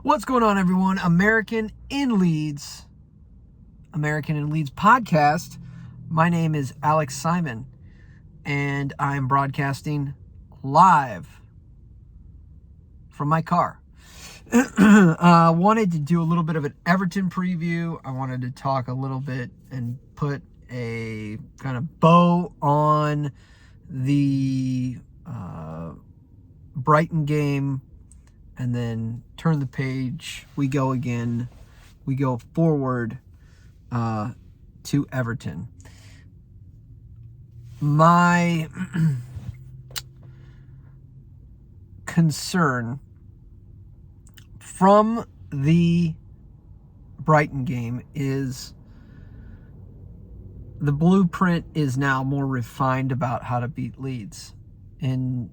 What's going on, everyone? American in Leeds podcast. My name is Alex Simon, and I'm broadcasting live from my car. Wanted to do a little bit of an Everton preview. I wanted to talk a little bit and put a kind of bow on the Brighton game, and then turn the page. We go again. We go forward to Everton. My concern from the Brighton game is the blueprint is now more refined about how to beat Leeds. And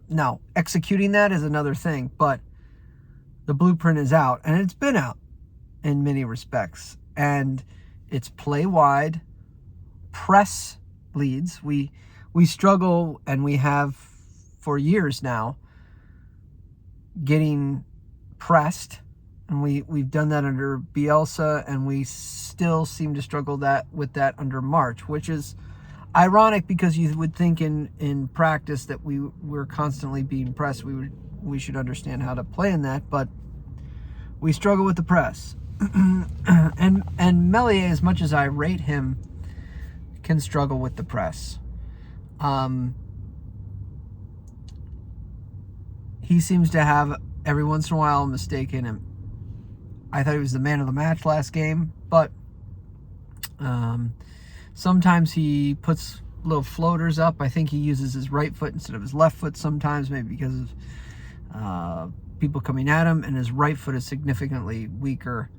now, executing that is another thing, but the blueprint is out, and it's been out in many respects. And it's play wide, press Leeds. We struggle, and we have for years now, getting pressed. And we've done that under Bielsa, and we still seem to struggle with that under March, which is ironic because you would think in practice that we're constantly being pressed. We should understand how to play in that, but we struggle with the press. and Meslier, as much as I rate him, can struggle with the press. He seems to have every once in a while a mistake in him. I thought he was the man of the match last game, but sometimes he puts little floaters up. I think he uses his right foot instead of his left foot sometimes, maybe because of people coming at him, and his right foot is significantly weaker.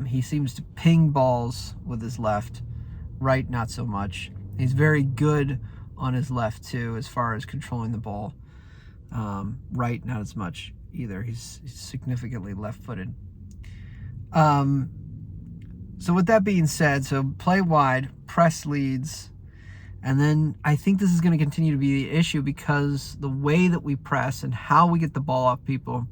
He seems to ping balls with his left, right not so much. He's very good on his left too, as far as controlling the ball. Right, not as much either. He's significantly left-footed. So with that being said, so play wide, press Leeds, and then I think this is going to continue to be the issue because the way that we press and how we get the ball off people.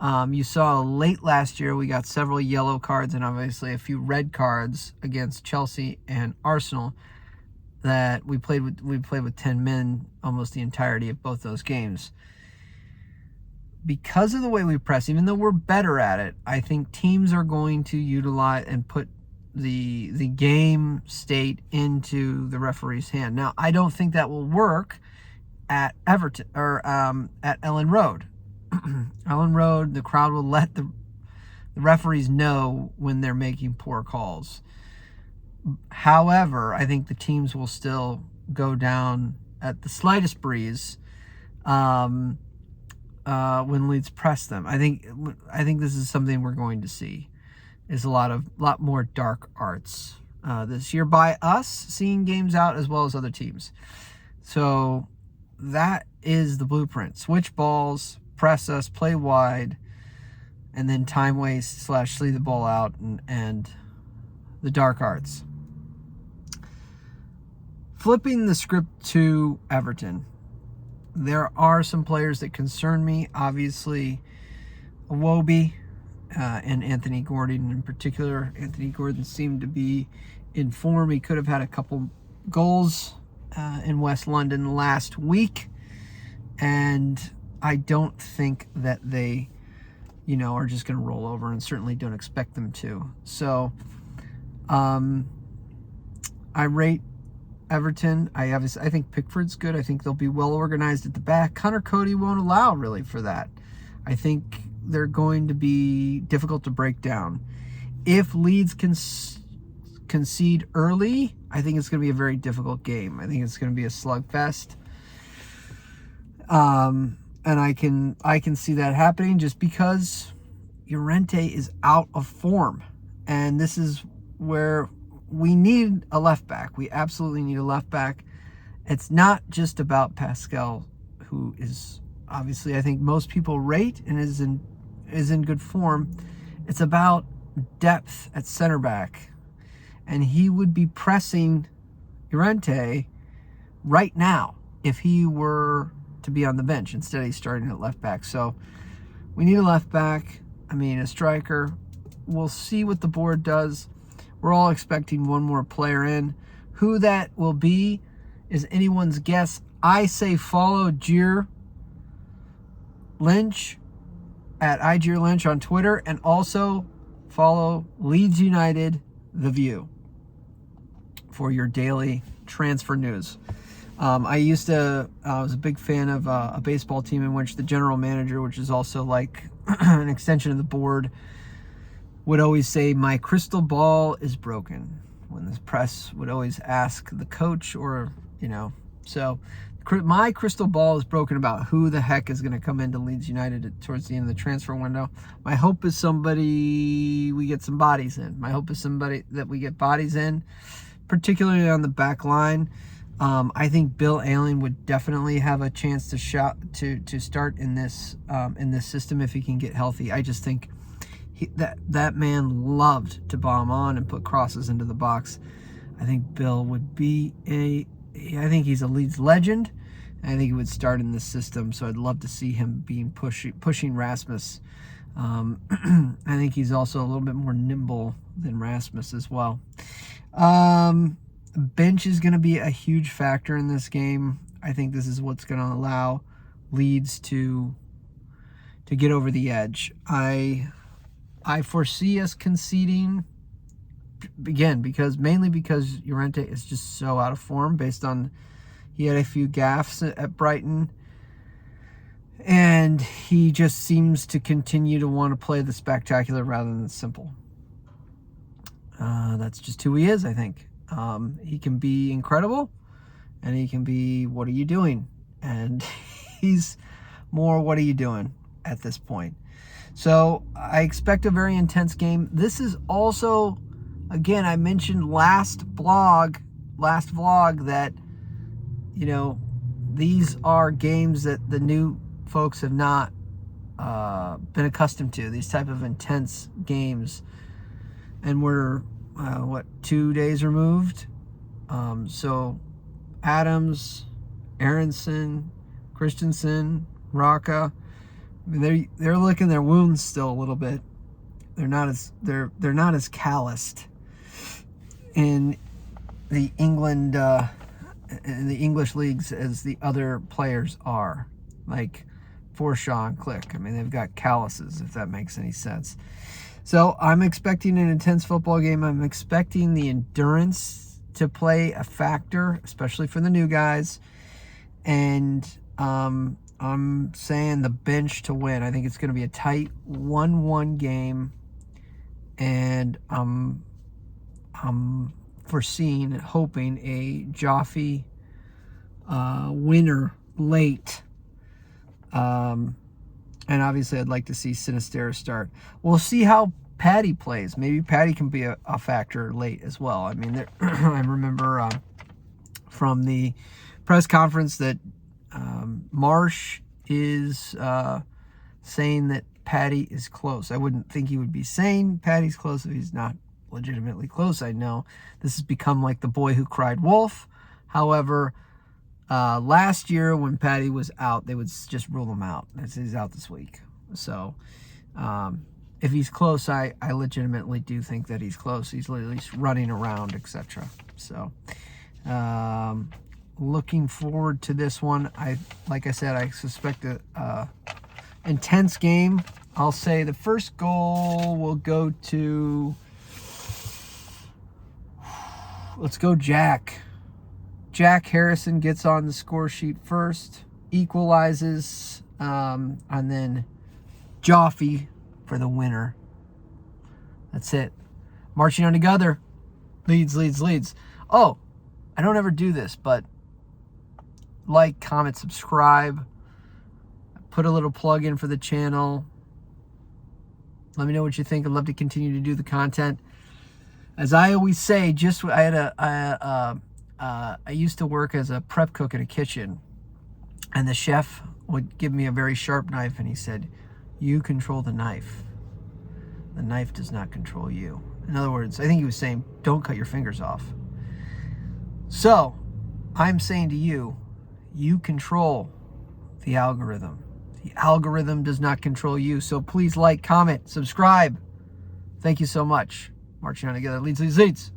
You saw late last year we got several yellow cards and obviously a few red cards against Chelsea and Arsenal that we played with 10 men almost the entirety of both those games. Because of the way we press, even though we're better at it, I think teams are going to utilize and put the game state into the referee's hand. Now, I don't think that will work at Everton or at Ellen Road. Ellen Road, the crowd will let the referees know when they're making poor calls. However, I think the teams will still go down at the slightest breeze when Leeds press them. I think this is something we're going to see, is a lot more dark arts this year by us seeing games out as well as other teams. So that is the blueprint. Switch balls, press us, play wide, and then time waste / sleeve the ball out and the dark arts. Flipping the script to Everton. There are some players that concern me. Obviously, Iwobi and Anthony Gordon in particular. Anthony Gordon seemed to be in form. He could have had a couple goals in West London last week. And I don't think that they, are just going to roll over, and certainly don't expect them to. So I rate Everton. I think Pickford's good. I think they'll be well organized at the back. Connor Cody won't allow really for that. I think they're going to be difficult to break down. If Leeds concede early, I think it's going to be a very difficult game. I think it's going to be a slugfest. And I can see that happening just because Llorente is out of form. And this is where we need a left back. We absolutely need a left back. It's not just about Pascal, who is obviously, I think most people rate and is in good form. It's about depth at center back. And he would be pressing Llorente right now if he were to be on the bench. Instead, he's starting at left back. So We need a left back. I mean, a striker. We'll see what the board does. We're all expecting one more player in. Who that will be is anyone's guess. I say follow Gier Lynch at iGearLynch on Twitter, and also follow Leeds United, The View, for your daily transfer news. I was a big fan of a baseball team in which the general manager, which is also like an extension of the board, would always say, "My crystal ball is broken," when the press would always ask the coach, or, so my crystal ball is broken about who the heck is going to come into Leeds United towards the end of the transfer window. My hope is we get some bodies in. My hope is that we get bodies in, particularly on the back line. I think Bill Ayling would definitely have a chance to start in this system if he can get healthy. I just think that man loved to bomb on and put crosses into the box. I think Bill would be I think he's a Leeds legend. I think he would start in this system, so I'd love to see him pushing Rasmus. I think he's also a little bit more nimble than Rasmus as well. Bench is going to be a huge factor in this game. I think this is what's going to allow Leeds to get over the edge. I foresee us conceding, again, mainly because Llorente is just so out of form, based on he had a few gaffes at Brighton, and he just seems to continue to want to play the spectacular rather than the simple. That's just who he is, I think. He can be incredible, and he can be, what are you doing? And he's more, what are you doing at this point? So I expect a very intense game. This is also, again, I mentioned last vlog that, these are games that the new folks have not been accustomed to, these type of intense games. And we're, 2 days removed? So Adams, Aronson, Christensen, Raka, I mean, they're licking their wounds still a little bit. They're not as calloused in the English leagues as the other players are, like Forshaw and Click. I mean, they've got calluses, if that makes any sense. So I'm expecting an intense football game. I'm expecting the endurance to play a factor, especially for the new guys. And I'm saying the bench to win. I think it's going to be a tight 1-1 game. And I'm foreseeing, hoping a Jaffe winner late. And obviously I'd like to see Sinisterra start. We'll see how Paddy plays. Maybe Paddy can be a factor late as well. I mean, I remember from the press conference that Marsh is saying that Paddy is close. I wouldn't think he would be saying Paddy's close if he's not legitimately close. I know this has become like the boy who cried wolf. However, last year when Paddy was out, they would just rule him out. He's out this week. So if he's close, I legitimately do think that he's close. He's at least running around, etc. So looking forward to this one. Like I said, I suspect a intense game. I'll say the first goal will go to, let's go Jack. Jack Harrison gets on the score sheet first, equalizes, and then Jaffe for the winner. That's it. Marching on together. Leeds, Leeds, Leeds. Oh, I don't ever do this, but like, comment, subscribe. Put a little plug in for the channel. Let me know what you think. I'd love to continue to do the content. As I always say, I used to work as a prep cook in a kitchen, and the chef would give me a very sharp knife, and he said, "You control the knife. The knife does not control you." In other words, I think he was saying, don't cut your fingers off. So I'm saying to you, you control the algorithm. The algorithm does not control you. So please like, comment, subscribe. Thank you so much. Marching on together. Leeds, Leeds, Leeds.